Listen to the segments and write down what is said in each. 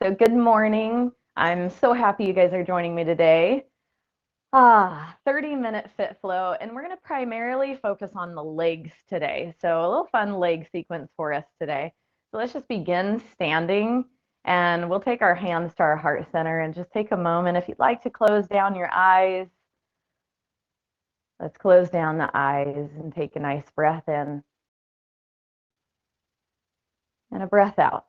So good morning. I'm so happy you guys are joining me today. 30-minute fit flow, and we're going to primarily focus on the legs today. So a little fun leg sequence for us today. So let's just begin standing, and we'll take our hands to our heart center and just take a moment. If you'd like to close down your eyes, let's close down the eyes and take a nice breath in and a breath out.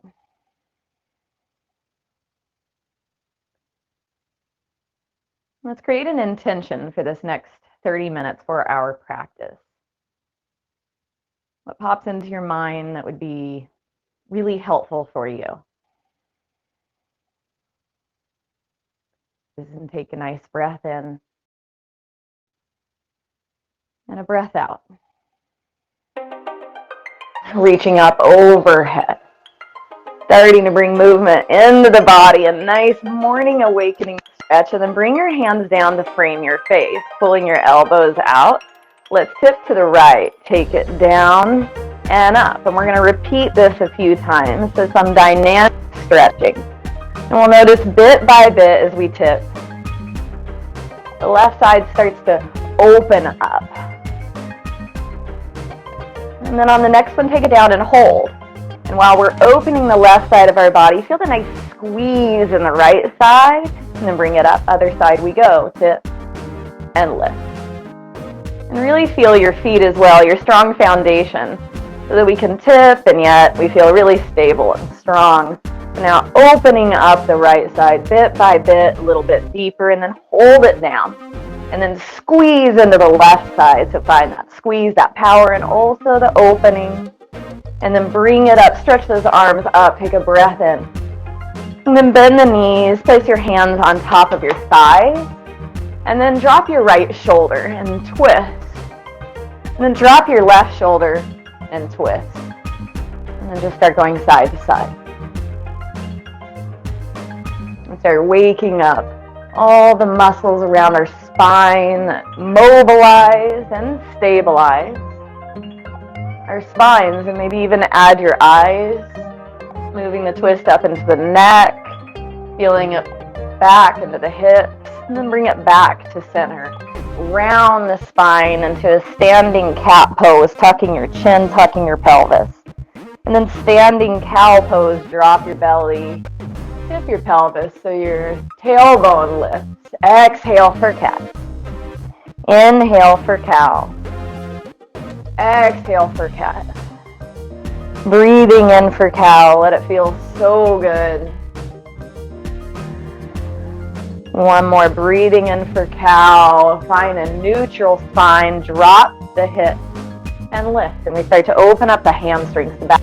Let's create an intention for this next 30 minutes for our practice. What pops into your mind that would be really helpful for you? And take a nice breath in and a breath out. Reaching up overhead. Starting to bring movement into the body, a nice morning awakening stretch, and then bring your hands down to frame your face, pulling your elbows out. Let's tip to the right, take it down and up, and we're going to repeat this a few times, so some dynamic stretching. And we'll notice bit by bit as we tip, the left side starts to open up. And then on the next one, take it down and hold. And while we're opening the left side of our body, feel the nice squeeze in the right side, and then bring it up. Other side we go, tip and lift. And really feel your feet as well, your strong foundation, so that we can tip and yet we feel really stable and strong. So now opening up the right side bit by bit, a little bit deeper, and then hold it down. And then squeeze into the left side, so find that squeeze, that power, and also the opening. And then bring it up, stretch those arms up, take a breath in. And then bend the knees, place your hands on top of your thighs. And then drop your right shoulder and twist. And then drop your left shoulder and twist. And then just start going side to side. And start waking up all the muscles around our spine that mobilize and stabilize our spines, and maybe even add your eyes, moving the twist up into the neck, feeling it back into the hips, and then bring it back to center. Round the spine into a standing cat pose, tucking your chin, tucking your pelvis. And then standing cow pose, drop your belly, tip your pelvis so your tailbone lifts. Exhale for cat. Inhale for cow. Exhale for cat. Breathing in for cow. Let it feel so good. One more. Breathing in for cow. Find a neutral spine. Drop the hips and lift. And we start to open up the hamstrings. The back.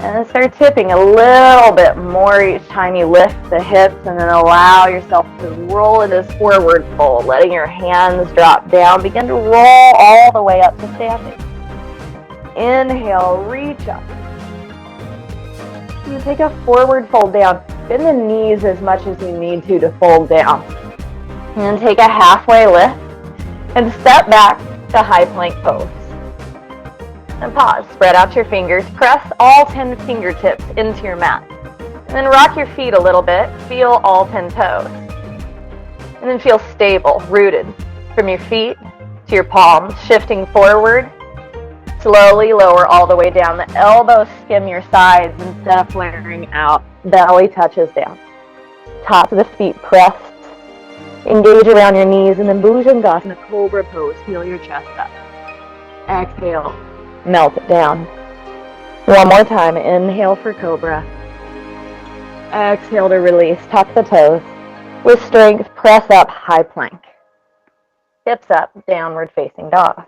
And start tipping a little bit more each time you lift the hips, and then allow yourself to roll into this forward fold, letting your hands drop down. Begin to roll all the way up to standing. Inhale, reach up. You take a forward fold down. Bend the knees as much as you need to fold down. And then take a halfway lift and step back to high plank pose. And pause. Spread out your fingers. Press all 10 fingertips into your mat. And then rock your feet a little bit. Feel all 10 toes. And then feel stable, rooted from your feet to your palms, shifting forward. Slowly lower all the way down. The elbows skim your sides instead of flaring out. Belly touches down. Tops of the feet pressed. Engage around your knees, and then Bhujangasana, cobra pose. Feel your chest up. Exhale. Melt it down. One more time. Inhale for cobra. Exhale to release. Tuck the toes. With strength, press up, high plank. Hips up, downward facing dog.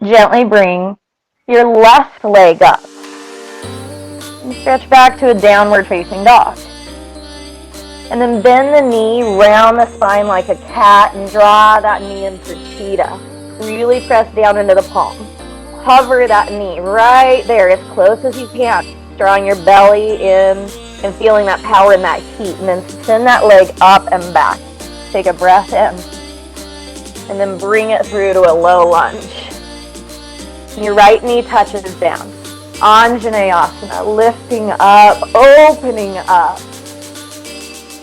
Gently bring your left leg up. And stretch back to a downward facing dog. And then bend the knee, round the spine like a cat, and draw that knee in for cheetah. Really press down into the palm. Hover that knee right there as close as you can, drawing your belly in and feeling that power and that heat. And then send that leg up and back. Take a breath in. And then bring it through to a low lunge. And your right knee touches down. Anjaneyasana, lifting up, opening up.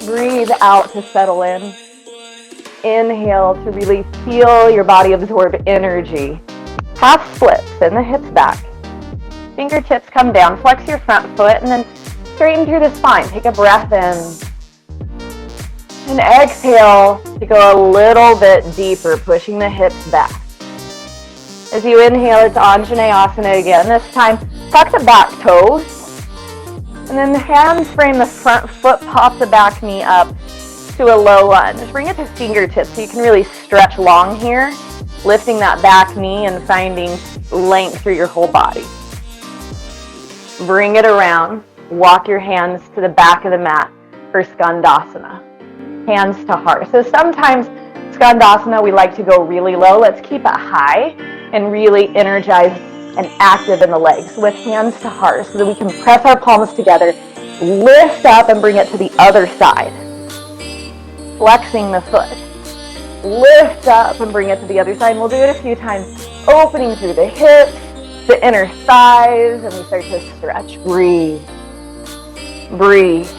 Breathe out to settle in. Inhale to really feel your body absorb energy. Half splits, send the hips back. Fingertips come down, flex your front foot, and then straighten through the spine. Take a breath in. And exhale to go a little bit deeper, pushing the hips back. As you inhale, it's Anjaneyasana again. This time, tuck the back toes. And then the hands frame the front foot, pop the back knee up to a low lunge. Bring it to fingertips so you can really stretch long here, lifting that back knee and finding length through your whole body. Bring it around. Walk your hands to the back of the mat for Skandasana. Hands to heart. So sometimes Skandasana, we like to go really low. Let's keep it high and really energize and active in the legs with hands to heart so that we can press our palms together, lift up and bring it to the other side. Flexing the foot. Lift up and bring it to the other side. And we'll do it a few times. Opening through the hips, the inner thighs, and we start to stretch. Breathe. Breathe.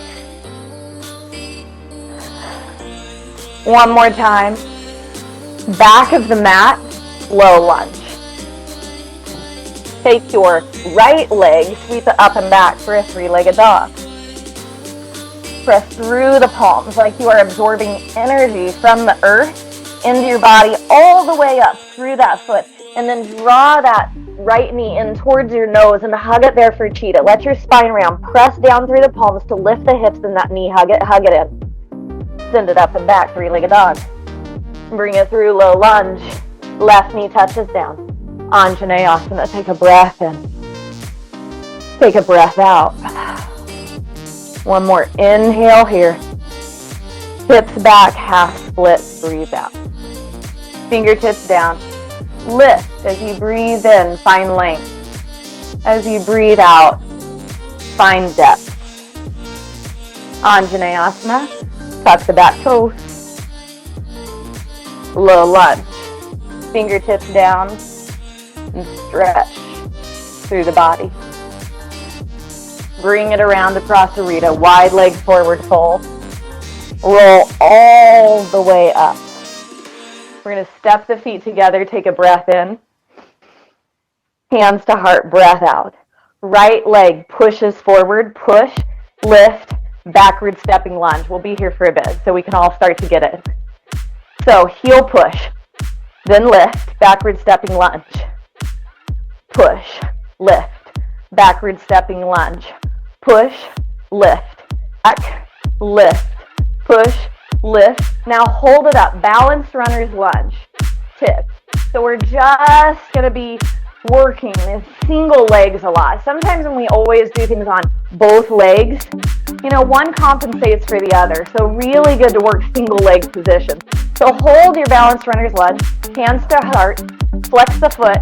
One more time. Back of the mat, low lunge. Take your right leg, sweep it up and back for a three-legged dog. Press through the palms like you are absorbing energy from the earth into your body all the way up through that foot. And then draw that right knee in towards your nose and hug it there for cheetah. Let your spine round. Press down through the palms to lift the hips and that knee. Hug it in. Send it up and back, three-legged dog. Bring it through, low lunge. Left knee touches down. Anjaneyasana. Take a breath in. Take a breath out. One more inhale here. Hips back, half split. Breathe out. Fingertips down. Lift as you breathe in, find length. As you breathe out, find depth. Anjaneyasana, tuck the back toes. Low lunge. Fingertips down and stretch through the body. Bring it around across the Rita. Wide leg forward fold. Roll all the way up. We're going to step the feet together, take a breath in. Hands to heart, breath out. Right leg pushes forward, push, lift, backward stepping lunge. We'll be here for a bit so we can all start to get it. So heel push, then lift, backward stepping lunge. Push, lift, backward stepping lunge. Push, lift, back, lift, push, lift. Now hold it up. Balanced runner's lunge. Tip. So we're just going to be working the single legs a lot. Sometimes when we always do things on both legs, one compensates for the other. So really good to work single leg position. So hold your balanced runner's lunge. Hands to heart. Flex the foot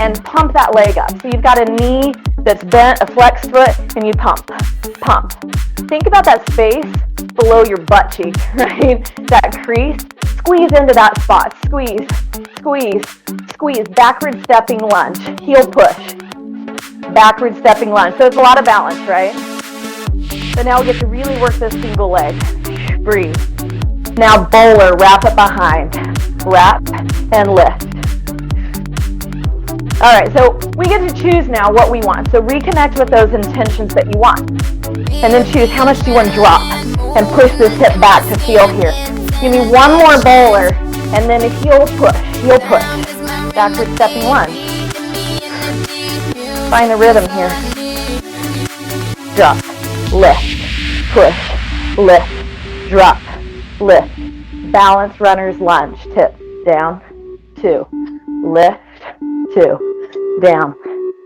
and pump that leg up. So you've got a knee that's bent, a flexed foot, and you pump, pump. Think about that space below your butt cheek, right? That crease. Squeeze into that spot. Squeeze, squeeze, squeeze. Backward stepping lunge. Heel push. Backward stepping lunge. So it's a lot of balance, right? So now we get to really work this single leg. Breathe. Now bowler, wrap it behind. Wrap and lift. All right, so we get to choose now what we want. So reconnect with those intentions that you want. And then choose how much do you want to drop and push this hip back to feel here. Give me one more bowler and then a heel push, backward stepping lunge. Find the rhythm here. Drop, lift, push, lift, drop, lift. Balanced runner's lunge. Tip, down, 2, lift, 2, down,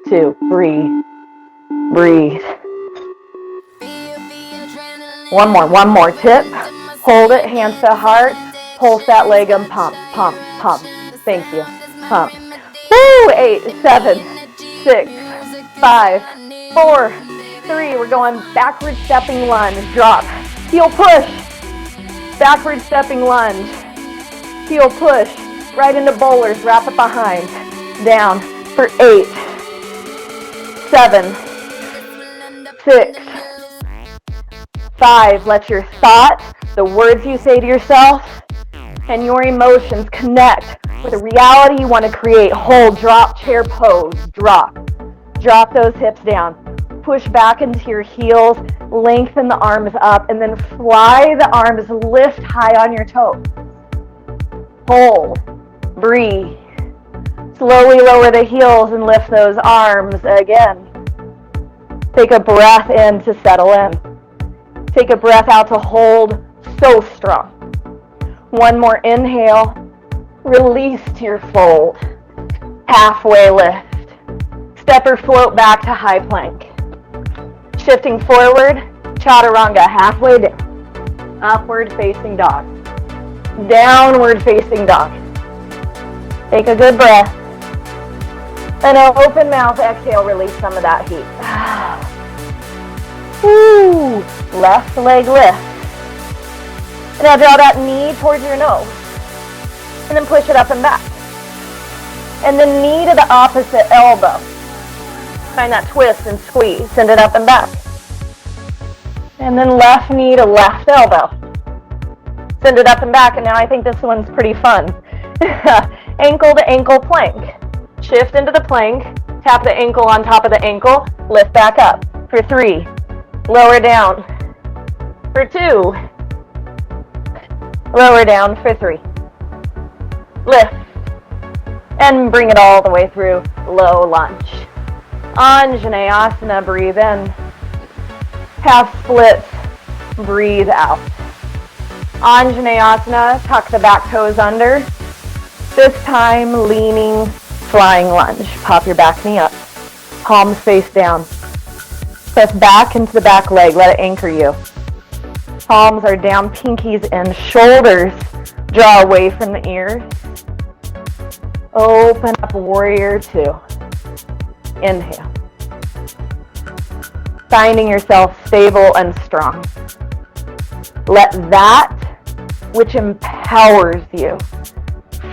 2, breathe, breathe. One more, tip, hold it, hands to heart, pulse that leg and pump, pump, pump. Thank you, pump. Woo, 8, 7, 6, 5, 4, 3. We're going backward stepping lunge, drop, heel push, backward stepping lunge, heel push, right into bowlers, wrap it behind, down, for 8, 7, 6, 5. Let your thoughts, the words you say to yourself, and your emotions connect with the reality you want to create. Hold, drop, chair pose, drop. Drop those hips down. Push back into your heels, lengthen the arms up, and then fly the arms, lift high on your toes. Hold, breathe. Slowly lower the heels and lift those arms again. Take a breath in to settle in. Take a breath out to hold so strong. One more inhale. Release to your fold. Halfway lift. Step or float back to high plank. Shifting forward, chaturanga, halfway down. Upward facing dog. Downward facing dog. Take a good breath. And an open mouth, exhale, release some of that heat. Woo. Left leg lift. And now draw that knee towards your nose. And then push it up and back. And then knee to the opposite elbow. Find that twist and squeeze. Send it up and back. And then left knee to left elbow. Send it up and back. And now I think this one's pretty fun. Ankle to ankle plank. Shift into the plank. Tap the ankle on top of the ankle. Lift back up. For 3. Lower down. For 2. Lower down for 3. Lift. And bring it all the way through. Low lunge. Anjaneyasana, breathe in. Half splits, breathe out. Anjaneyasana, tuck the back toes under. This time, leaning, flying lunge. Pop your back knee up. Palms face down. Press back into the back leg, let it anchor you. Palms are down, pinkies in, shoulders draw away from the ears. Open up, warrior 2. Inhale. Finding yourself stable and strong. Let that which empowers you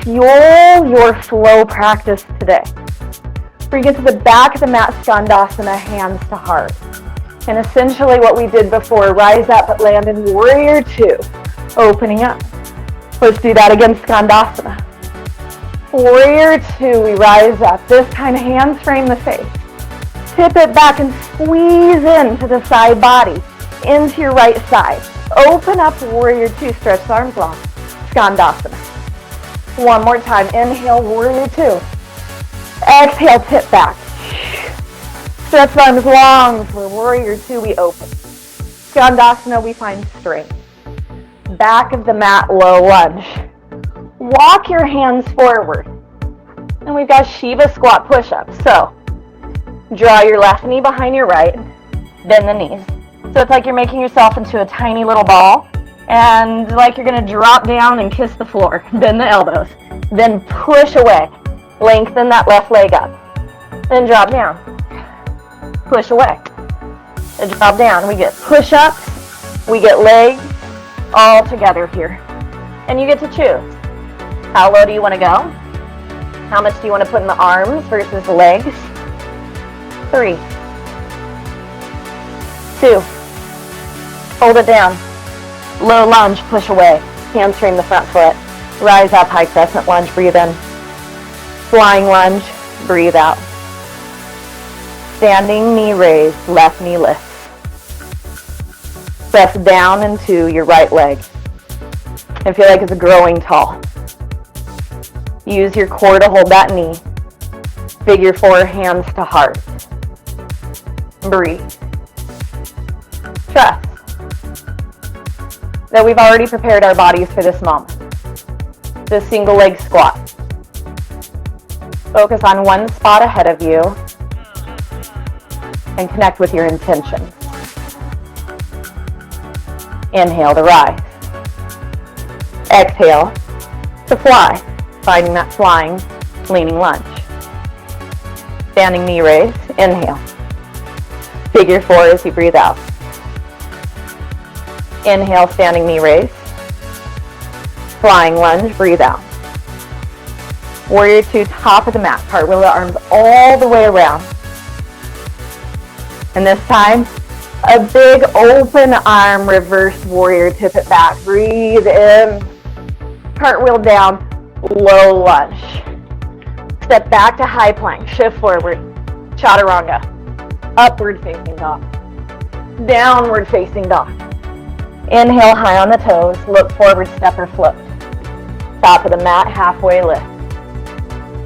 fuel your flow practice today. Bring it to the back of the mat, Skandasana, hands to heart. And essentially what we did before, rise up but land in warrior 2, opening up. Let's do that again, Skandasana. Warrior 2, we rise up. This time hands frame the face. Tip it back and squeeze into the side body, into your right side. Open up, warrior 2, stretch the arms long. Skandasana. One more time, inhale, warrior 2. Exhale, tip back. Stretch the arms long. For warrior 2, we open. Skandasana, we find strength. Back of the mat, low lunge. Walk your hands forward. And we've got Shiva squat push-ups. So, draw your left knee behind your right. Bend the knees. So it's like you're making yourself into a tiny little ball. And like you're going to drop down and kiss the floor. Bend the elbows. Then push away. Lengthen that left leg up. Then drop down. Push away. And drop down. We get push-ups. We get legs all together here. And you get to choose. How low do you want to go? How much do you want to put in the arms versus the legs? 3. 2. Hold it down. Low lunge, push away. Hamstring the front foot. Rise up, high crescent lunge, breathe in. Flying lunge, breathe out. Standing knee raise, left knee lift. Press down into your right leg. And feel like it's growing tall. Use your core to hold that knee. Figure 4, hands to heart. Breathe. Trust that we've already prepared our bodies for this moment. The single leg squat. Focus on one spot ahead of you and connect with your intention. Inhale to rise. Exhale to fly, finding that flying, leaning lunge. Standing knee raise, inhale. Figure 4 as you breathe out. Inhale, standing knee raise. Flying lunge, breathe out. Warrior two, top of the mat. Cartwheel the arms all the way around. And this time, a big open arm reverse warrior, tip it back. Breathe in, cartwheel down, low lunge. Step back to high plank, shift forward, chaturanga. Upward facing dog, downward facing dog. Inhale high on the toes, look forward, step or float. Top of the mat, halfway lift.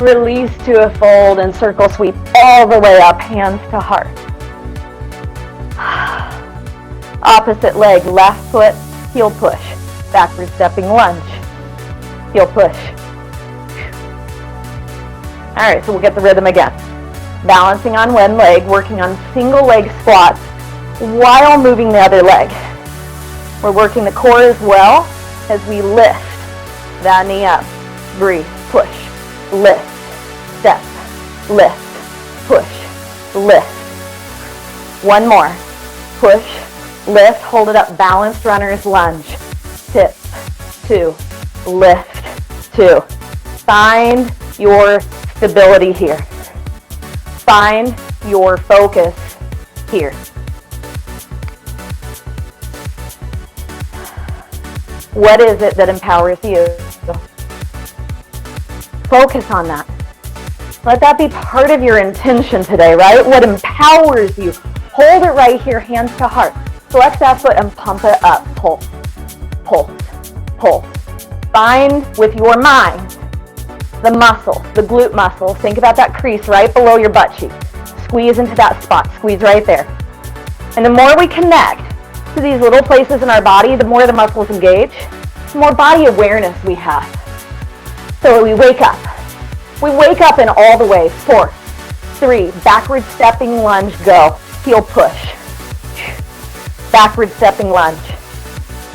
Release to a fold and circle sweep all the way up, hands to heart. Opposite leg, left foot, heel push. Backward stepping lunge, heel push. All right, so we'll get the rhythm again. Balancing on one leg, working on single leg squats while moving the other leg. We're working the core as well as we lift that knee up. Breathe, push, lift, step, lift, push, lift. One more. Push, lift, hold it up, balanced runner's lunge. Tip, two, lift, two. Find your stability here. Find your focus here. What is it that empowers you? Focus on that. Let that be part of your intention today, right? What empowers you? Hold it right here, hands to heart. Flex that foot and pump it up. Pull, pull, pull. Find with your mind the muscle, the glute muscle. Think about that crease right below your butt cheek. Squeeze into that spot. Squeeze right there. And the more we connect to these little places in our body, the more the muscles engage, the more body awareness we have. So we wake up. We wake up in all the ways. 4, 3, backward stepping lunge, go. Heel push. Backward stepping lunge.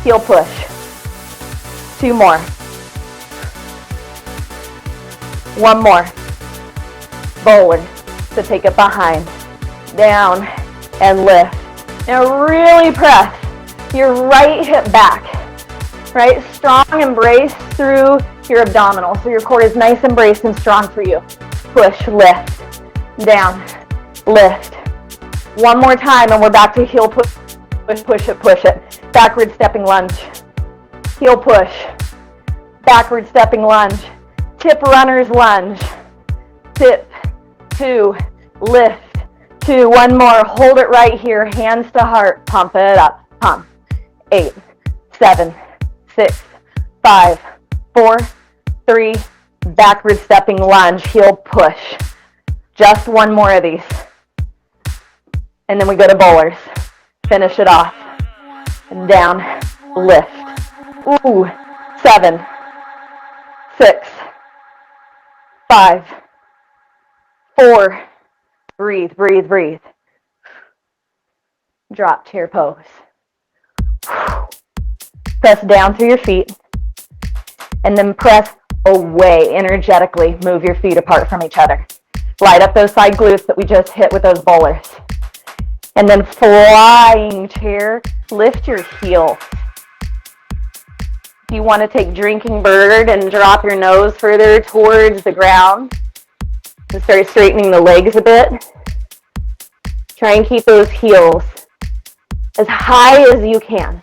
Heel push. 2 more. 1 more. Bowler. So take it behind. Down and lift. Now really press your right hip back. Right? Strong embrace through your abdominal. So your core is nice and braced and strong for you. Push, lift. Down, lift. 1 more time and we're back to heel push, push it, push it. Backward stepping lunge. Heel push. Backward stepping lunge. Tip runner's lunge. Tip, 2, lift, 2. 1 more. Hold it right here. Hands to heart. Pump it up. Pump. 8, 7, 6, 5, 4, 3. Backward stepping lunge. Heel push. Just 1 more of these. And then we go to bowlers. Finish it off. Down, lift. Ooh, 7, 6, 5, 4. Breathe, breathe, breathe. Drop chair pose. Press down through your feet. And then press away energetically. Move your feet apart from each other. Light up those side glutes that we just hit with those bowlers. And then flying chair, lift your heel. If you want to take drinking bird and drop your nose further towards the ground and start straightening the legs a bit, try and keep those heels as high as you can.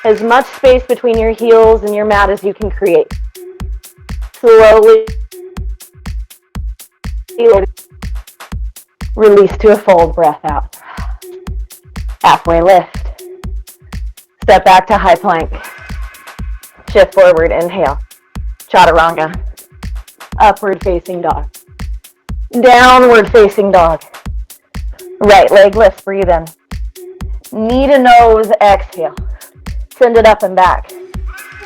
As much space between your heels and your mat as you can create. Slowly release to a fold, breath out. Halfway lift. Step back to high plank. Shift forward, inhale. Chaturanga. Upward facing dog. Downward facing dog. Right leg lifts, breathe in. Knee to nose, exhale. Send it up and back.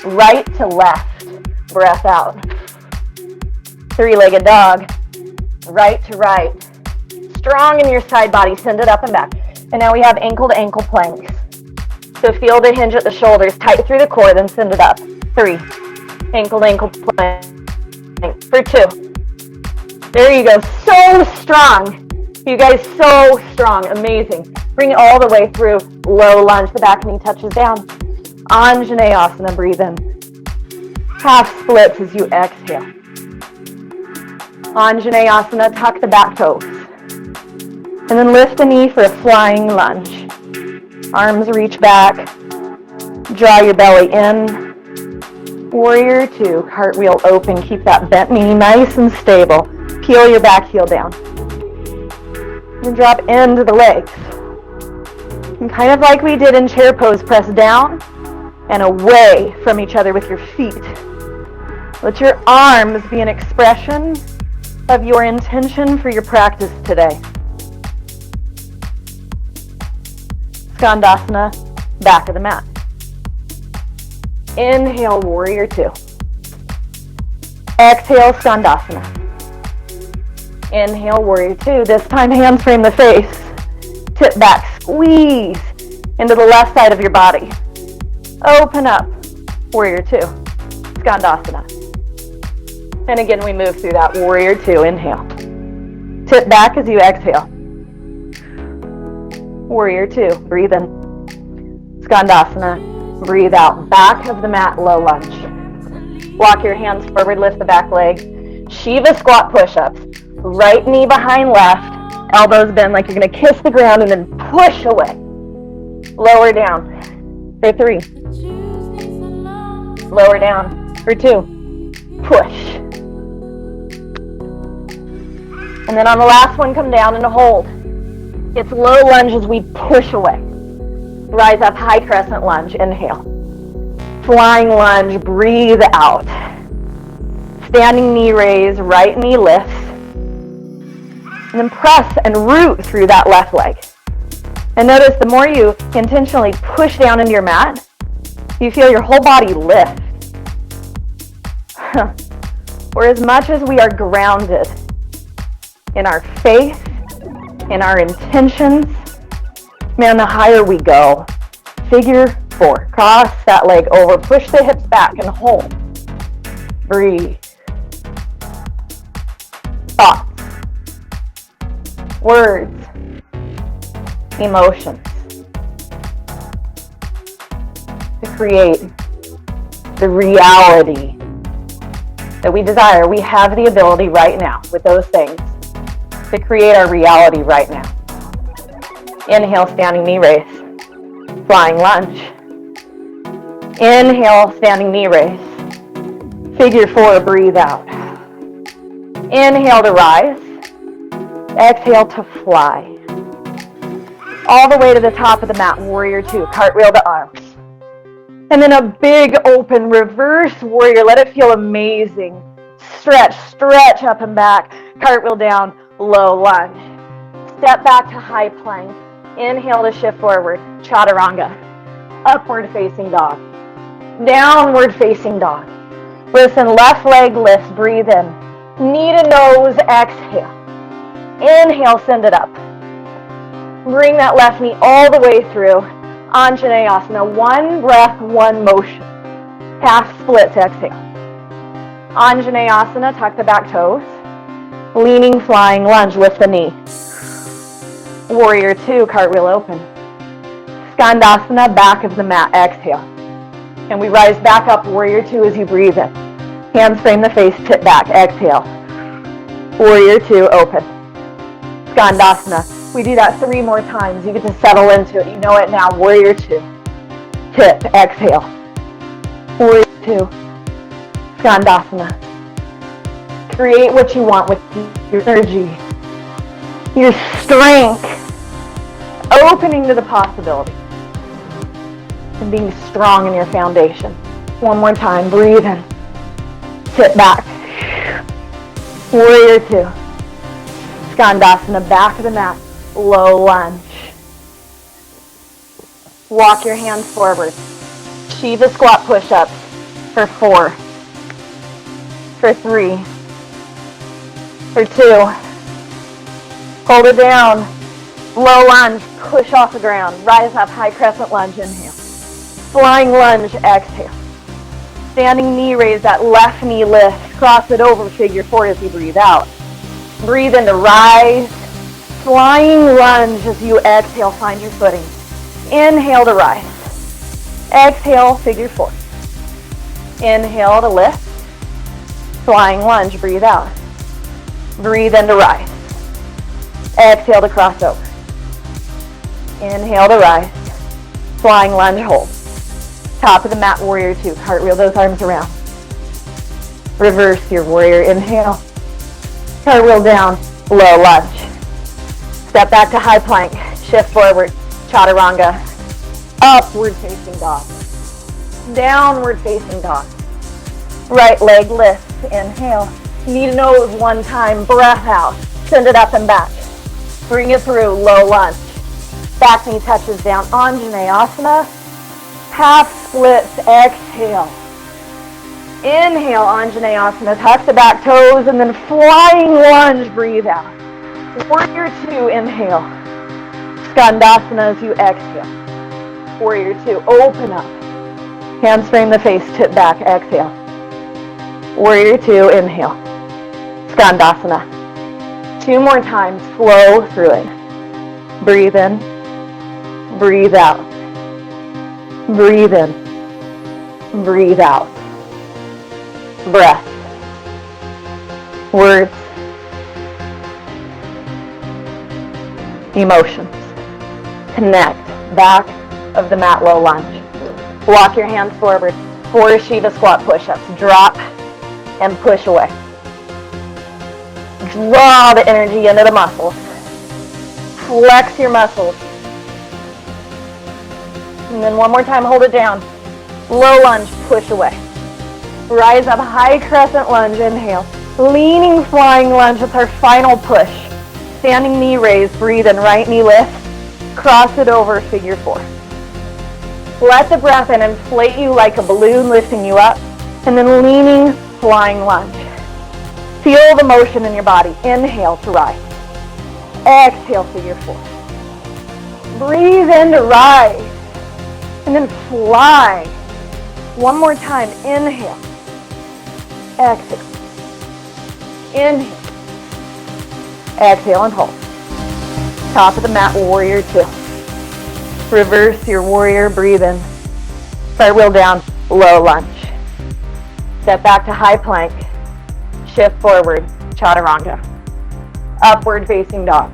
Right to left, breath out. 3-legged dog. Right to right. Strong in your side body, send it up and back. And now we have ankle to ankle planks. So feel the hinge at the shoulders, tight through the core, then send it up. 3, ankle to ankle plank. For 2. There you go, so strong. You guys, so strong, amazing. Bring it all the way through, low lunge, the back knee touches down. Anjaneyasana, breathe in. Half splits as you exhale. Anjaneyasana, tuck the back toes. And then lift the knee for a flying lunge. Arms reach back. Draw your belly in. Warrior two, cartwheel open. Keep that bent knee nice and stable. Peel your back heel down. And drop into the legs. And kind of like we did in chair pose, press down and away from each other with your feet. Let your arms be an expression of your intention for your practice today. Skandasana, back of the mat. Inhale, warrior two. Exhale, Skandasana. Inhale, warrior two. This time, hands frame the face. Tip back, squeeze into the left side of your body. Open up, warrior two. Skandasana. And again, we move through that warrior two. Inhale. Tip back as you exhale. Warrior two. Breathe in. Skandasana. Breathe out. Back of the mat, low lunge. Walk your hands forward, lift the back leg. Shiva squat push-ups. Right knee behind left. Elbows bend like you're going to kiss the ground and then push away. Lower down for three. Lower down for two. Push. And then on the last one, come down and hold. It's low lunge as we push away. Rise up, high crescent lunge. Inhale. Flying lunge. Breathe out. Standing knee raise. Right knee lifts. And then press and root through that left leg. And notice the more you intentionally push down into your mat, you feel your whole body lift. Or as much as we are grounded in our faith, in our intentions, man, the higher we go. Figure four. Cross that leg over. Push the hips back and hold. Breathe. Thoughts. Words. Emotions. To create the reality that we desire. We have the ability right now with those things to create our reality right now. Inhale, standing knee raise. Flying lunge. Inhale, standing knee raise. Figure four, breathe out. Inhale to rise. Exhale to fly. All the way to the top of the mat, warrior two, cartwheel the arms. And then a big open reverse warrior. Let it feel amazing. Stretch up and back. Cartwheel down, low lunge. Step back to high plank. Inhale to shift forward, chaturanga. Upward facing dog. Downward facing dog. Listen, left leg lifts, breathe in. Knee to nose, exhale. Inhale, send it up. Bring that left knee all the way through. Anjaneyasana, one breath, one motion. Half splits, exhale. Anjaneyasana, tuck the back toes. Leaning, flying lunge, lift the knee. Warrior two, cartwheel open. Skandasana, back of the mat, exhale. And we rise back up, warrior two, as you breathe in. Hands frame the face, tip back, exhale. Warrior two, open. Skandasana. We do that 3 more times. You get to settle into it. You know it now. Warrior two. Tip, exhale. Warrior two. Skandasana. Create what you want with your energy, your strength, opening to the possibility, and being strong in your foundation. One more time. Breathe in. Tip back. Warrior two. Skandasana, back of the mat. Low lunge. Walk your hands forward. Shiva squat push-ups for 4, for 3, for 2. Hold it down. Low lunge. Push off the ground. Rise up. High crescent lunge. Inhale. Flying lunge. Exhale. Standing knee raise. That left knee lift. Cross it over. Figure four as you breathe out. Breathe in to rise. Flying lunge as you exhale, find your footing. Inhale to rise. Exhale, figure four. Inhale to lift. Flying lunge, breathe out. Breathe in to rise. Exhale to cross over. Inhale to rise. Flying lunge hold. Top of the mat, warrior two. Cartwheel those arms around. Reverse your warrior. Inhale. Cartwheel down. Low lunge. Step back to high plank. Shift forward. Chaturanga. Upward facing dog. Downward facing dog. Right leg lifts. Inhale. Knee to nose one time. Breath out. Send it up and back. Bring it through. Low lunge. Back knee touches down. Anjaneyasana. Half splits. Exhale. Inhale. Anjaneyasana. Tuck the back toes and then flying lunge. Breathe out. Warrior two. Inhale. Skandasana as you exhale. Warrior two. Open up. Hands frame the face. Tip back. Exhale. Warrior two. Inhale. Skandasana. Two more times. Flow through it. Breathe in. Breathe out. Breathe in. Breathe out. Breath. Words. Emotions. Connect. Back of the mat, low lunge. Walk your hands forward. 4 Shiva squat push-ups. Drop and push away. Draw the energy into the muscles. Flex your muscles. And then one more time, hold it down. Low lunge, push away. Rise up, high crescent lunge, inhale. Leaning flying lunge, that's our final push. Standing knee raise, breathe in, right knee lift. Cross it over, figure four. Let the breath in inflate you like a balloon, lifting you up. And then leaning flying lunge. Feel the motion in your body. Inhale to rise. Exhale, figure four. Breathe in to rise. And then fly. One more time. Inhale. Exhale. Inhale. Exhale and hold. Top of the mat, warrior two. Reverse your warrior. Breathe in. Cartwheel down. Low lunge. Step back to high plank. Shift forward. Chaturanga. Upward facing dog.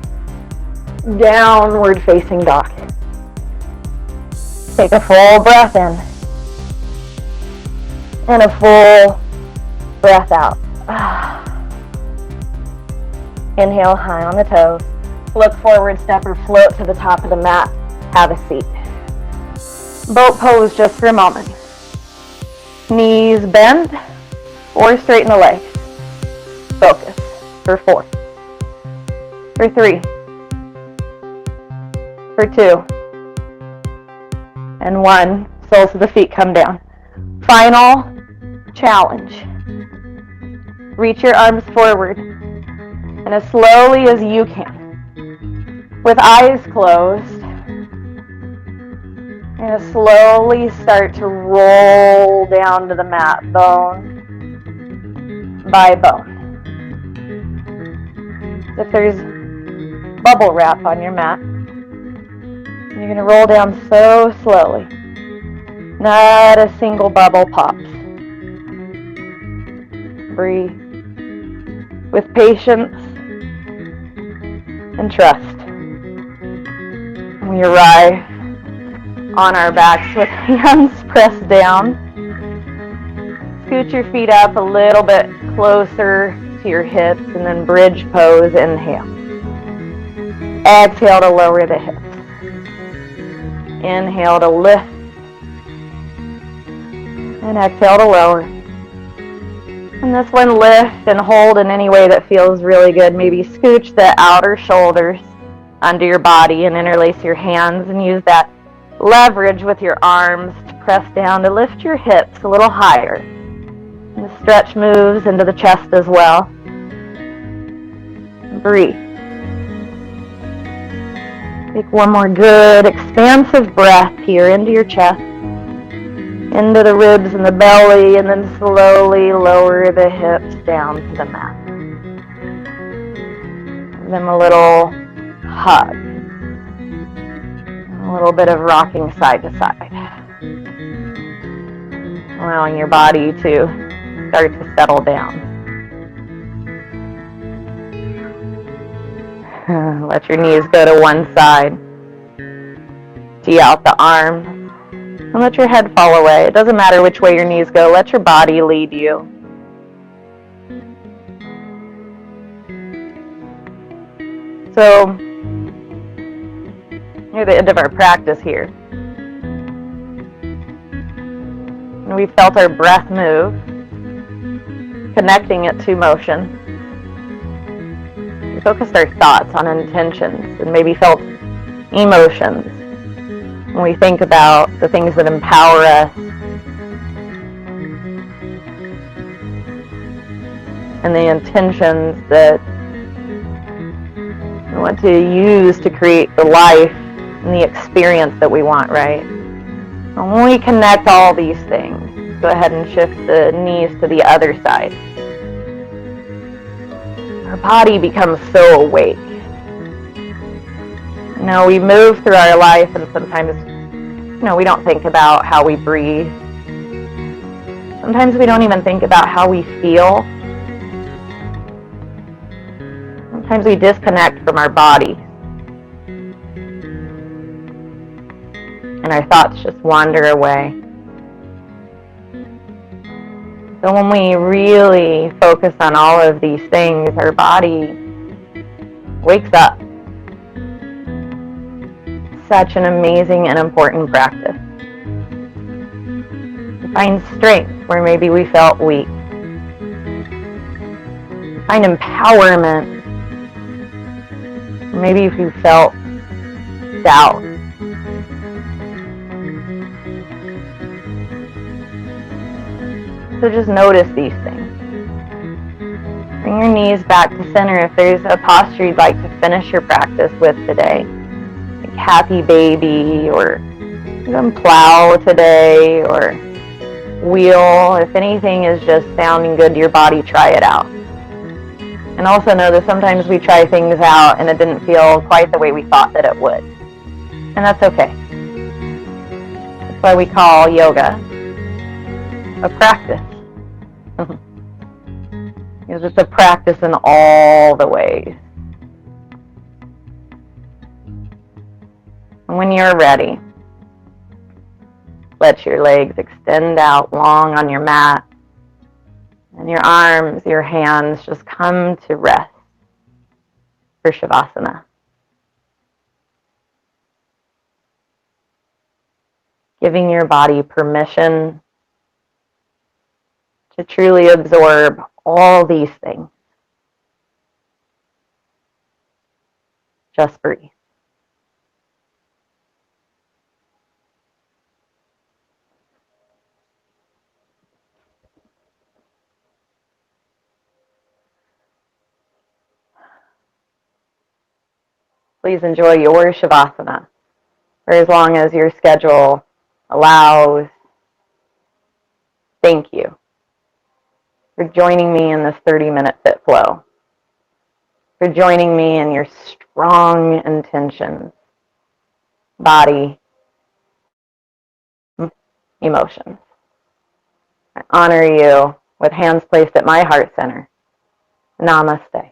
Downward facing dog. Take a full breath in. And a full breath out. Inhale high on the toes. Look forward, step or float to the top of the mat. Have a seat. Boat pose just for a moment. Knees bend or straighten the legs. Focus. For 4. For 3. For 2. And 1. Soles of the feet come down. Final challenge. Reach your arms forward and as slowly as you can, with eyes closed, and slowly start to roll down to the mat, bone by bone. If there's bubble wrap on your mat, you're going to roll down so slowly. Not a single bubble pops. Breathe with patience and trust. We arrive on our backs with hands pressed down. Scoot your feet up a little bit closer to your hips and then bridge pose. Inhale. Exhale to lower the hips. Inhale to lift. And exhale to lower. And this one, lift and hold in any way that feels really good. Maybe scooch the outer shoulders under your body and interlace your hands and use that leverage with your arms to press down to lift your hips a little higher. And the stretch moves into the chest as well. Breathe. Take one more good expansive breath here into your chest, into the ribs and the belly, and then slowly lower the hips down to the mat. Give them a little hug. A little bit of rocking side to side. Allowing your body to start to settle down. Let your knees go to one side. Tee out the arms. And let your head fall away. It doesn't matter which way your knees go. Let your body lead you. So, near the end of our practice here. And we felt our breath move, connecting it to motion. We focused our thoughts on intentions and maybe felt emotions. When we think about the things that empower us and the intentions that we want to use to create the life and the experience that we want, right? And when we connect all these things, go ahead and shift the knees to the other side. Our body becomes so awake. You know, we move through our life and sometimes, we don't think about how we breathe. Sometimes we don't even think about how we feel. Sometimes we disconnect from our body. And our thoughts just wander away. So when we really focus on all of these things, our body wakes up. Such an amazing and important practice. Find strength where maybe we felt weak. Find empowerment. Maybe if you felt doubt. So just notice these things. Bring your knees back to center if there's a posture you'd like to finish your practice with today. Like happy baby, or even plow today, or wheel. If anything is just sounding good to your body, try it out. And also know that sometimes we try things out and it didn't feel quite the way we thought that it would. And that's okay. That's why we call yoga a practice. Because it's a practice in all the ways. And when you're ready, let your legs extend out long on your mat. And your arms, your hands just come to rest for Shavasana. Giving your body permission to truly absorb all these things. Just breathe. Please enjoy your Shavasana for as long as your schedule allows. Thank you for joining me in this 30-minute fit flow, for joining me in your strong intentions, body, emotions. I honor you with hands placed at my heart center. Namaste.